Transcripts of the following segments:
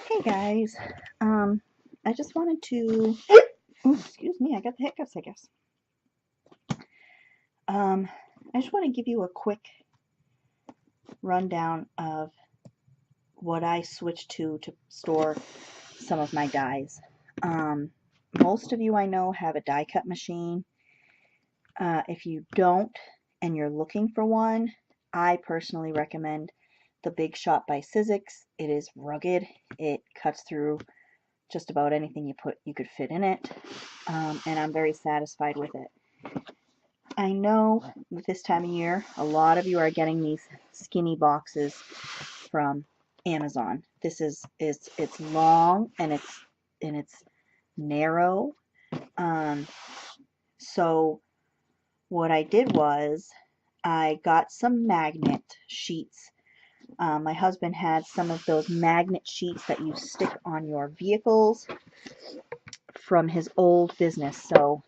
Hey guys, I just wanted to, excuse me, I got the hiccups, I guess. Um, I just want to give you a quick rundown of what I switched to store some of my dyes. Most of you I know have a die cut machine. If you don't and you're looking for one, I personally recommend the Big Shot by Sizzix. It is rugged. It cuts through just about anything you could fit in it, and I'm very satisfied with it. I know with this time of year, a lot of you are getting these skinny boxes from Amazon. This is it's long and it's narrow. Um, so what I did was I got some magnet sheets. My husband had some of those magnet sheets that you stick on your vehicles from his old business. So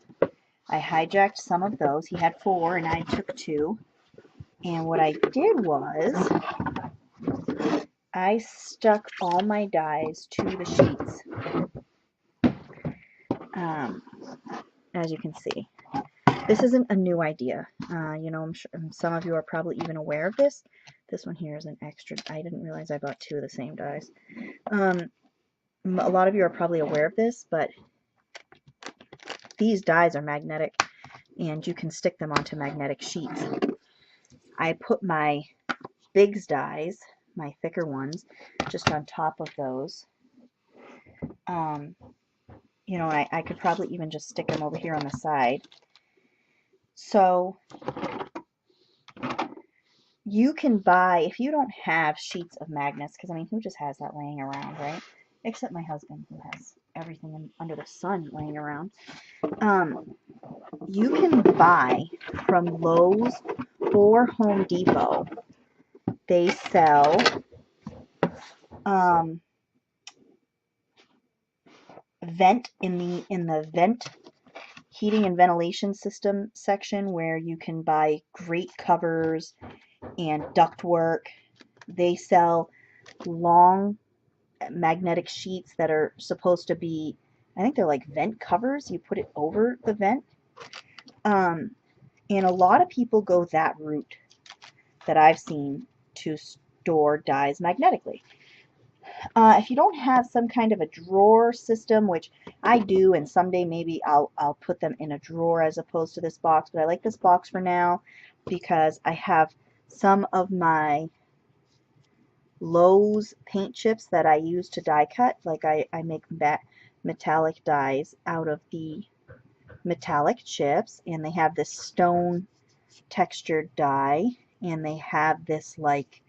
I hijacked some of those. He had 4 and I took 2. And what I did was I stuck all my dies to the sheets, um, as you can see. This isn't a new idea. I'm sure some of you are probably even aware of this. This one here is an extra. I didn't realize I bought 2 of the same dies. A lot of you are probably aware of this, but these dies are magnetic, and you can stick them onto magnetic sheets. I put my Biggs dies, my thicker ones, just on top of those. I could probably even just stick them over here on the side. So you can buy, if you don't have sheets of magnets, because I mean, who just has that laying around, right? Except my husband, who has everything under the sun laying around. You can buy from Lowe's or Home Depot. They sell vent in the vent heating and ventilation system section, where you can buy grate covers and ductwork. They sell long magnetic sheets that are supposed to be, I think they're like vent covers. You put it over the vent. And a lot of people go that route that I've seen to store dyes magnetically. If you don't have some kind of a drawer system, which I do, and someday maybe I'll put them in a drawer as opposed to this box, but I like this box for now because I have some of my Lowe's paint chips that I use to die cut. Like I make metallic dies out of the metallic chips, and they have this stone textured die, and they have this like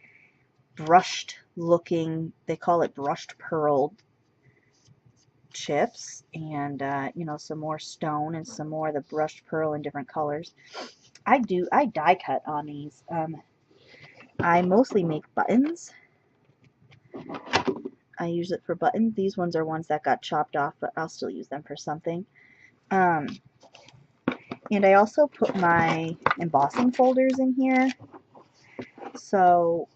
brushed looking, they call it brushed pearl chips, and some more stone and some more of the brushed pearl in different colors. I die cut on these. I mostly make buttons. I use it for buttons. These ones are ones that got chopped off, but I'll still use them for something. And I also put my embossing folders in here. So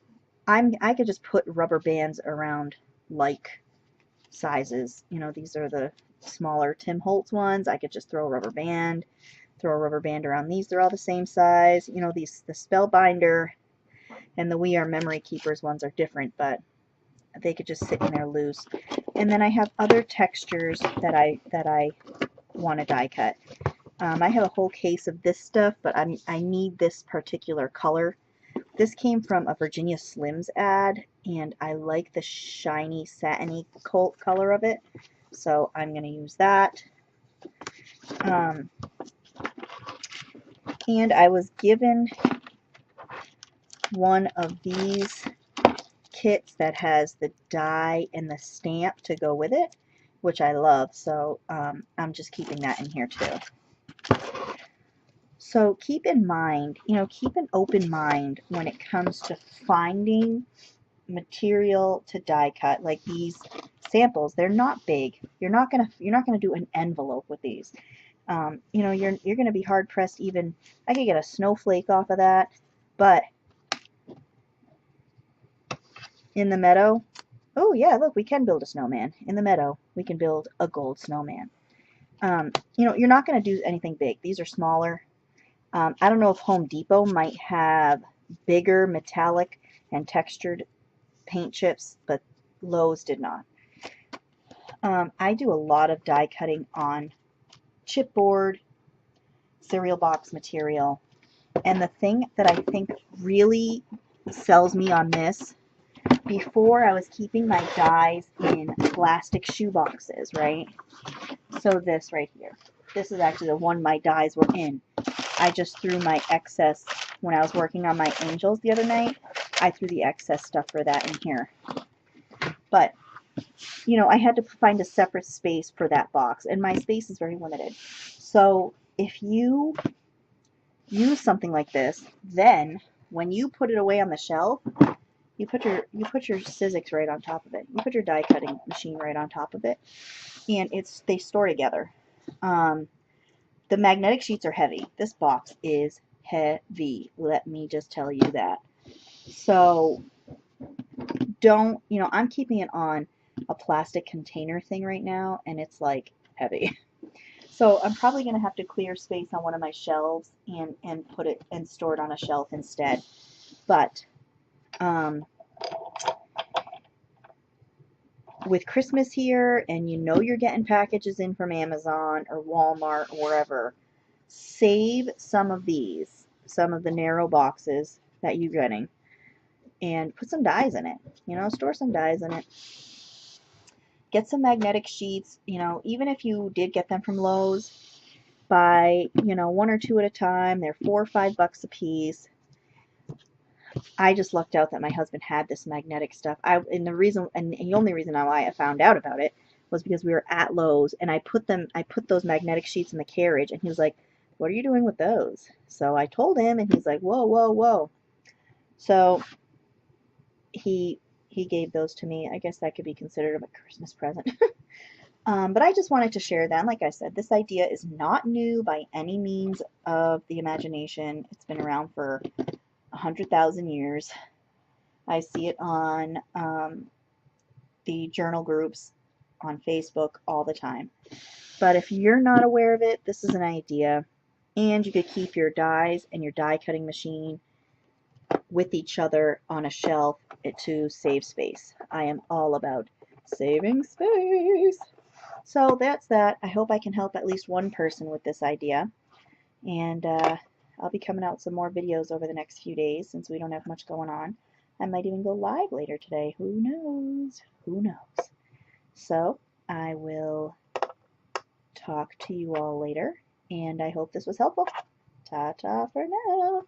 I could just put rubber bands around like sizes. These are the smaller Tim Holtz ones. I could just throw a rubber band around these. They're all the same size. The Spellbinder and the We Are Memory Keepers ones are different, but they could just sit in there loose. And then I have other textures that I want to die cut. I have a whole case of this stuff, but I need this particular color. This came from a Virginia Slims ad, and I like the shiny satiny color of it, so I'm going to use that. And I was given one of these kits that has the die and the stamp to go with it, which I love, so I'm just keeping that in here too. So keep in mind, keep an open mind when it comes to finding material to die cut. Like these samples, they're not big. You're not gonna do an envelope with these. You're gonna be hard pressed. Even I could get a snowflake off of that, but in the meadow, oh yeah, look, we can build a snowman in the meadow. We can build a gold snowman. You know, you're not going to do anything big. These are smaller. I don't know if Home Depot might have bigger metallic and textured paint chips, but Lowe's did not. I do a lot of die cutting on chipboard, cereal box material, and the thing that I think really sells me on this, before I was keeping my dies in plastic shoe boxes, right? So this right here, this is actually the one my dies were in. I just threw my excess, when I was working on my angels the other night, I threw the excess stuff for that in here. But, you know, I had to find a separate space for that box, and my space is very limited. So if you use something like this, then when you put it away on the shelf, you put your Sizzix right on top of it. You put your die cutting machine right on top of it, and they store together. The magnetic sheets are heavy. This box is heavy. Let me just tell you that. So don't, you know, I'm keeping it on a plastic container thing right now, and it's like heavy. So I'm probably going to have to clear space on one of my shelves and put it and store it on a shelf instead. But with Christmas here, and you know you're getting packages in from Amazon or Walmart or wherever, save some of these, some of the narrow boxes that you're getting, and put some dies in it. You know, store some dies in it. Get some magnetic sheets. You know, even if you did get them from Lowe's, buy, you know, 1 or 2 at a time. They're $4 or $5 a piece. I just lucked out that my husband had this magnetic stuff. And the only reason why I found out about it was because we were at Lowe's, and I put those magnetic sheets in the carriage, and he was like, "What are you doing with those?" So I told him, and he's like, "Whoa, whoa, whoa." So he gave those to me. I guess that could be considered a Christmas present. But I just wanted to share that. And like I said, this idea is not new by any means of the imagination. It's been around for 100,000 years. I see it on the journal groups on Facebook all the time. But if you're not aware of it, this is an idea. And you could keep your dies and your die cutting machine with each other on a shelf to save space. I am all about saving space. So that's that. I hope I can help at least one person with this idea. And I'll be coming out with some more videos over the next few days since we don't have much going on. I might even go live later today. Who knows? Who knows? So I will talk to you all later, and I hope this was helpful. Ta-ta for now.